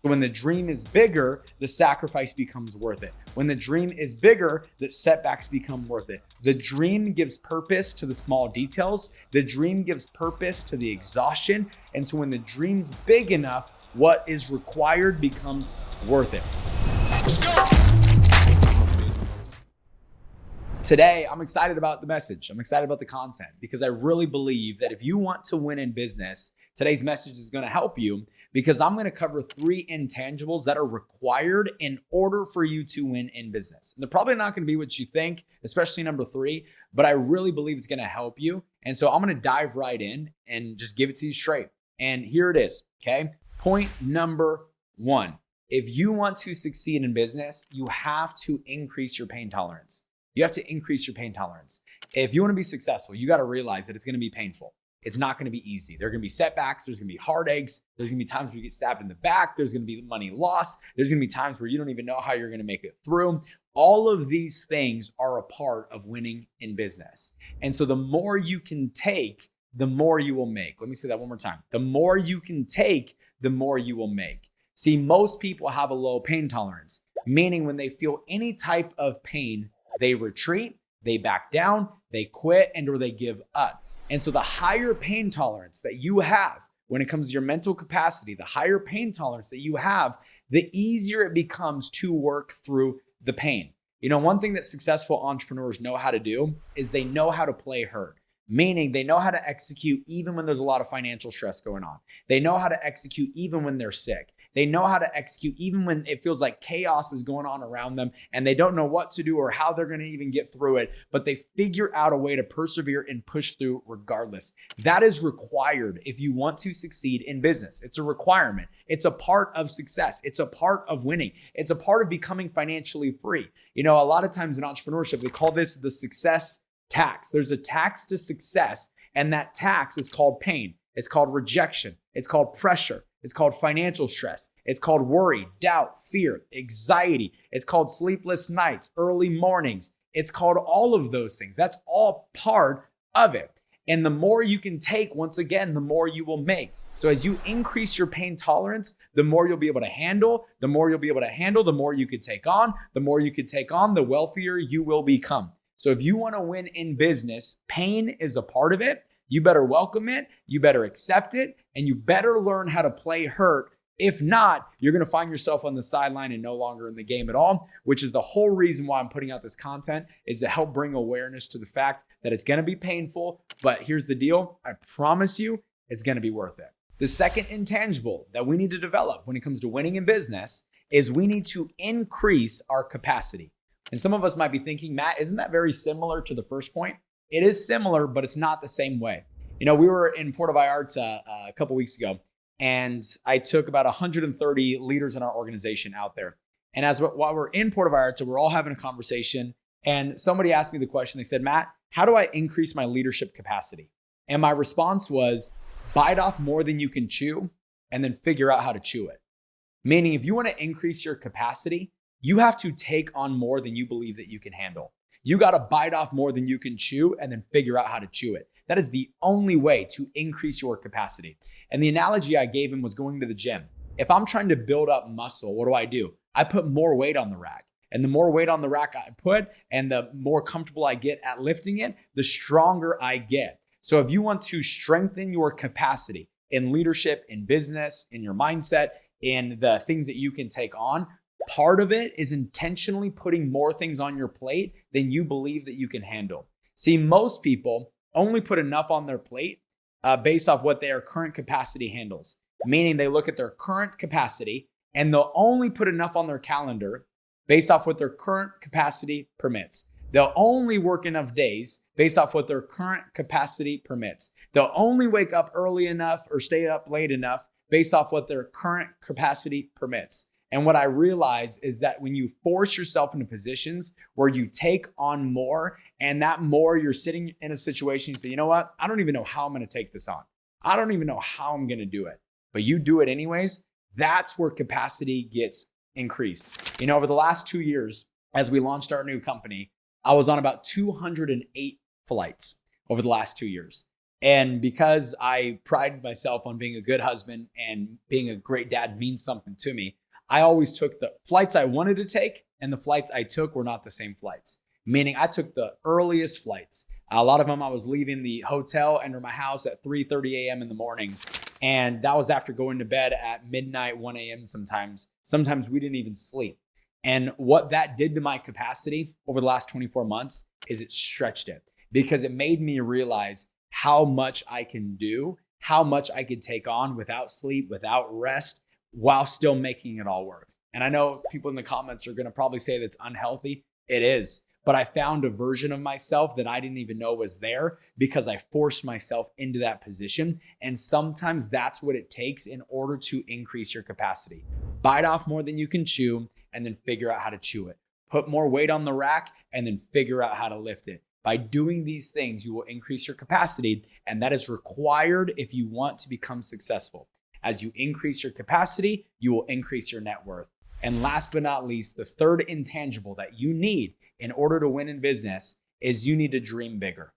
So when the dream is bigger, the sacrifice becomes worth it. When the dream is bigger, the setbacks become worth it. The dream gives purpose to the small details. The dream gives purpose to the exhaustion. And so when the dream's big enough, what is required becomes worth it. Today, I'm excited about the message. I'm excited about the content because I really believe that if you want to win in business, today's message is going to help you because I'm going to cover 3 intangibles that are required in order for you to win in business. And they're probably not going to be what you think, especially number 3, but I really believe it's going to help you. And so I'm going to dive right in and just give it to you straight. And here it is, okay? Point number 1. If you want to succeed in business, you have to increase your pain tolerance. You have to increase your pain tolerance. If you want to be successful, you got to realize that it's going to be painful. It's not going to be easy. There are going to be setbacks. There's going to be heartaches. There's going to be times where you get stabbed in the back. There's going to be money lost. There's going to be times where you don't even know how you're going to make it through. All of these things are a part of winning in business. And so the more you can take, the more you will make. Let me say that one more time. The more you can take, the more you will make. See, most people have a low pain tolerance, meaning when they feel any type of pain, they retreat, they back down, they quit, or they give up. And so the higher pain tolerance that you have when it comes to your mental capacity, the higher pain tolerance that you have, the easier it becomes to work through the pain. You know, one thing that successful entrepreneurs know how to do is they know how to play hurt, meaning they know how to execute even when there's a lot of financial stress going on. They know how to execute even when they're sick. They know how to execute even when it feels like chaos is going on around them and they don't know what to do or how they're going to even get through it, but they figure out a way to persevere and push through regardless. That is required if you want to succeed in business. It's a requirement. It's a part of success. It's a part of winning. It's a part of becoming financially free. You know, a lot of times in entrepreneurship, they call this the success tax. There's a tax to success, and that tax is called pain. It's called rejection. It's called pressure. It's called financial stress. It's called worry, doubt, fear, anxiety. It's called sleepless nights, early mornings. It's called all of those things. That's all part of it. And the more you can take, once again, the more you will make. So as you increase your pain tolerance, the more you'll be able to handle, the more you'll be able to handle, the more you could take on, the more you could take on, the wealthier you will become. So if you want to win in business, pain is a part of it. You better welcome it, you better accept it, and you better learn how to play hurt. If not, you're going to find yourself on the sideline and no longer in the game at all, which is the whole reason why I'm putting out this content, is to help bring awareness to the fact that it's going to be painful, but here's the deal. I promise you, it's going to be worth it. The second intangible that we need to develop when it comes to winning in business is we need to increase our capacity. And some of us might be thinking, Matt, isn't that very similar to the first point? It is similar, but it's not the same way. You know, we were in Puerto Vallarta a couple weeks ago, and I took about 130 leaders in our organization out there. And while we're in Puerto Vallarta, we're all having a conversation, and somebody asked me the question. They said, Matt, how do I increase my leadership capacity? And my response was, bite off more than you can chew, and then figure out how to chew it. Meaning, if you want to increase your capacity, you have to take on more than you believe that you can handle. You got to bite off more than you can chew and then figure out how to chew it. That is the only way to increase your capacity. And the analogy I gave him was going to the gym. If I'm trying to build up muscle, what do? I put more weight on the rack. And the more weight on the rack I put and the more comfortable I get at lifting it, the stronger I get. So if you want to strengthen your capacity in leadership, in business, in your mindset, in the things that you can take on, part of it is intentionally putting more things on your plate than you believe that you can handle. See, most people only put enough on their plate based off what their current capacity handles, meaning they look at their current capacity and they'll only put enough on their calendar based off what their current capacity permits. They'll only work enough days based off what their current capacity permits. They'll only wake up early enough or stay up late enough based off what their current capacity permits. And what I realize is that when you force yourself into positions where you take on more, and that more you're sitting in a situation, you say, you know what? I don't even know how I'm going to take this on. I don't even know how I'm going to do it. But you do it anyways. That's where capacity gets increased. You know, over the last 2 years, as we launched our new company, I was on about 208 flights over the last 2 years. And because I prided myself on being a good husband and being a great dad means something to me, I always took the flights I wanted to take, and the flights I took were not the same flights. Meaning I took the earliest flights. A lot of them I was leaving the hotel and my house at 3:30 a.m. in the morning. And that was after going to bed at midnight, 1 a.m. sometimes. Sometimes we didn't even sleep. And what that did to my capacity over the last 24 months is it stretched it, because it made me realize how much I can do, how much I could take on without sleep, without rest, while still making it all work. And I know people in the comments are going to probably say that's unhealthy. It is. But I found a version of myself that I didn't even know was there because I forced myself into that position. And sometimes that's what it takes in order to increase your capacity. Bite off more than you can chew and then figure out how to chew it. Put more weight on the rack and then figure out how to lift it. By doing these things, you will increase your capacity, and that is required if you want to become successful. As you increase your capacity, you will increase your net worth. And last but not least, the third intangible that you need in order to win in business is you need to dream bigger.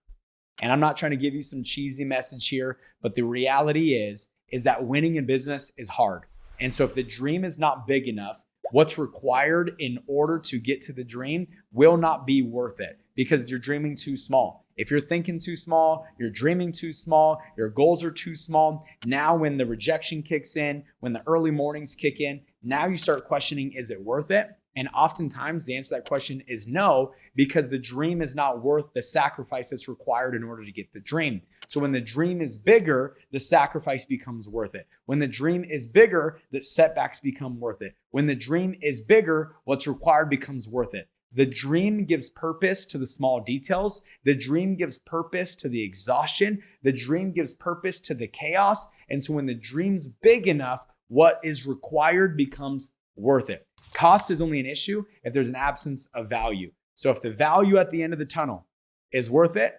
And I'm not trying to give you some cheesy message here, but the reality is that winning in business is hard. And so if the dream is not big enough, what's required in order to get to the dream will not be worth it because you're dreaming too small. If you're thinking too small, you're dreaming too small, your goals are too small. Now when the rejection kicks in, when the early mornings kick in, now you start questioning, is it worth it? And oftentimes the answer to that question is no, because the dream is not worth the sacrifice that's required in order to get the dream. So when the dream is bigger, the sacrifice becomes worth it. When the dream is bigger, the setbacks become worth it. When the dream is bigger, what's required becomes worth it. The dream gives purpose to the small details. The dream gives purpose to the exhaustion. The dream gives purpose to the chaos. And so when the dream's big enough, what is required becomes worth it. Cost is only an issue if there's an absence of value. So if the value at the end of the tunnel is worth it,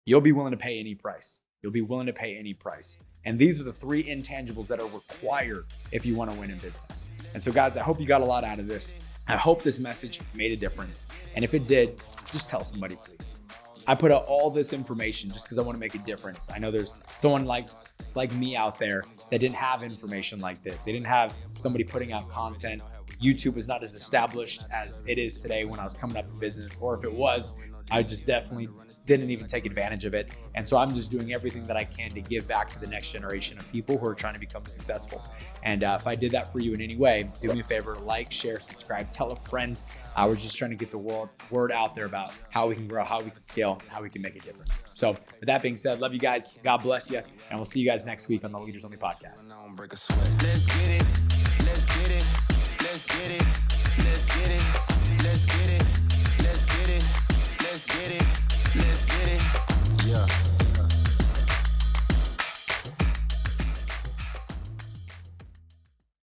you'll be willing to pay any price. You'll be willing to pay any price. And these are the three intangibles that are required if you want to win in business. And so guys, I hope you got a lot out of this. I hope this message made a difference. And if it did, just tell somebody, please. I put out all this information just because I want to make a difference. I know there's someone like me out there that didn't have information like this. They didn't have somebody putting out content. YouTube was not as established as it is today when I was coming up in business, or if it was, I just definitely didn't even take advantage of it. And so I'm just doing everything that I can to give back to the next generation of people who are trying to become successful. And if I did that for you in any way, do me a favor, like, share, subscribe, tell a friend. We're just trying to get the word out there about how we can grow, how we can scale, how we can make a difference. So with that being said, love you guys. God bless you. And we'll see you guys next week on the Leaders Only podcast.